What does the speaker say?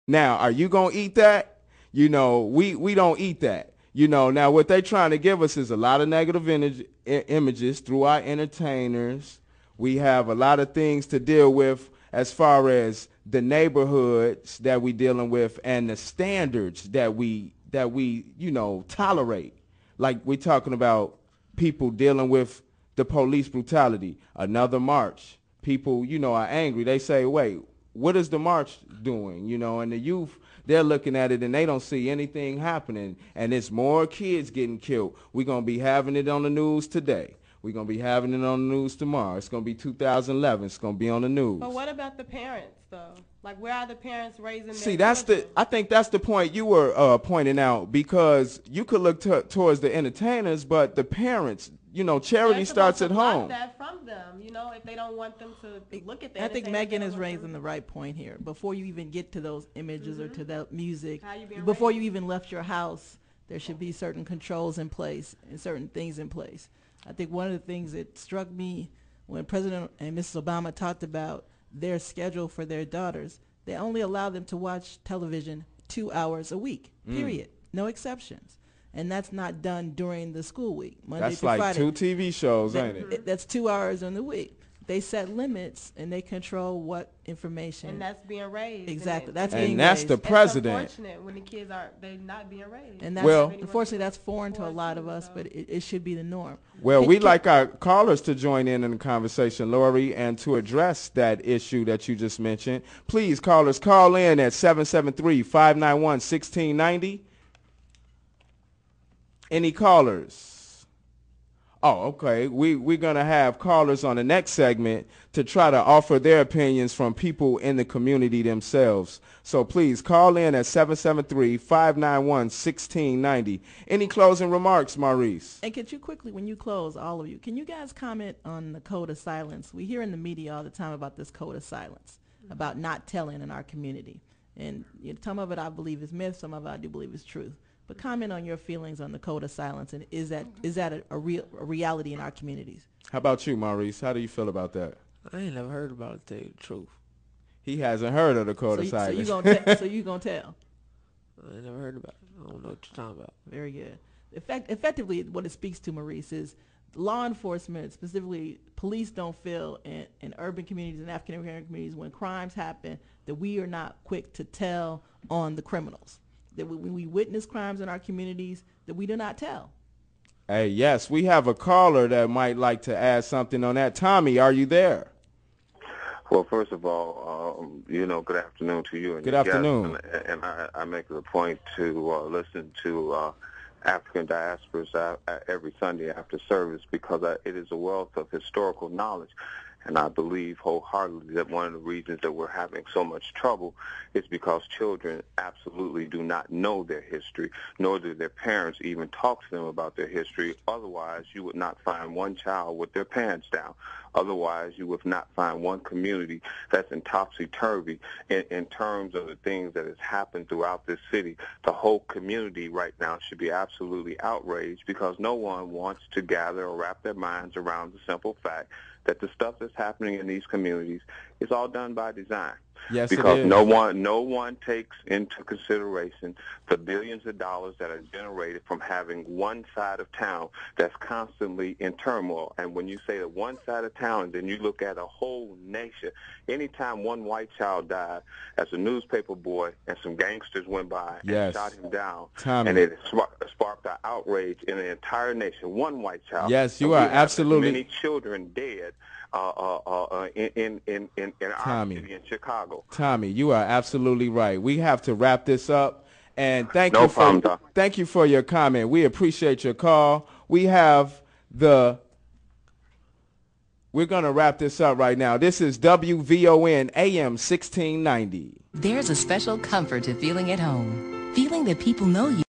Now, are you going to eat that? You know, we don't eat that. You know, now what they're trying to give us is a lot of negative images through our entertainers. We have a lot of things to deal with as far as the neighborhoods that we dealing with and the standards that we you know, tolerate. Like we're talking about people dealing with the police brutality. Another march. People, you know, are angry. They say, wait, what is the march doing? You know, and the youth, they're looking at it and they don't see anything happening. And it's more kids getting killed. We're going to be having it on the news today. We're going to be having it on the news tomorrow. It's going to be 2011. It's going to be on the news. But what about the parents, though? Like, where are the parents raising See, their children? I think that's the point you were pointing out, because you could look towards the entertainers, but the parents, you know, charity starts at home. That from them, you know, if they don't want them to look at that. I think Megan is raising the right point here. Before you even get to those images or to that music, before you even left your house, there should be certain controls in place and certain things in place. I think one of the things that struck me when President and Mrs. Obama talked about their schedule for their daughters, they only allow them to watch television 2 hours a week, period. No exceptions. And that's not done during the school week. Monday that's through like Friday. 2 TV shows, ain't it? That's 2 hours in the week. They set limits and they control what information. And that's being raised. Exactly. That's the president. It's unfortunate when the kids they're not being raised. And that's, unfortunately, that's foreign to a lot of us, but it should be the norm. Well, we'd like our callers to join in the conversation, Lori, and to address that issue that you just mentioned. Please, callers, call in at 773-591-1690. Any callers? Oh, okay. We're going to have callers on the next segment to try to offer their opinions from people in the community themselves. So please call in at 773-591-1690. Any closing remarks, Maurice? And could you quickly, when you close, all of you, can you guys comment on the code of silence? We hear in the media all the time about this code of silence, about not telling in our community. And some of it I believe is myth, some of it I do believe is truth. But comment on your feelings on the code of silence, and is that a reality in our communities? How about you, Maurice? How do you feel about that? I ain't never heard about it, to tell you the truth. He hasn't heard of the code of silence. So you gonna tell? I ain't never heard about it. I don't know what you're talking about. Very good. Effectively, what it speaks to, Maurice, is law enforcement, specifically police, don't feel in urban communities and African American communities when crimes happen that we are not quick to tell on the criminals. That when we witness crimes in our communities, that we do not tell. Hey, yes, we have a caller that might like to add something on that. Tommy, are you there? Well, first of all, good afternoon to you. And good afternoon. And I make it a point to listen to African diasporas every Sunday after service, because it is a wealth of historical knowledge. And I believe wholeheartedly that one of the reasons that we're having so much trouble is because children absolutely do not know their history, nor do their parents even talk to them about their history. Otherwise, you would not find one child with their pants down. Otherwise, you would not find one community that's in topsy-turvy in terms of the things that has happened throughout this city. The whole community right now should be absolutely outraged because no one wants to gather or wrap their minds around the simple fact that the stuff that's happening in these communities is all done by design. Yes, because it is. no one takes into consideration the billions of dollars that are generated from having one side of town that's constantly in turmoil. And when you say that one side of town, and then you look at a whole nation, anytime one white child died, as a newspaper boy and some gangsters went by and shot him down, Tommy. and it sparked an outrage in the entire nation. One white child. Yes, you are absolutely. Many children dead in our city in Chicago. Tommy, you are absolutely right. We have to wrap this up, and thank you for your comment. We appreciate your call. We're going to wrap this up right now. This is WVON AM-1690. There's a special comfort to feeling at home, feeling that people know you.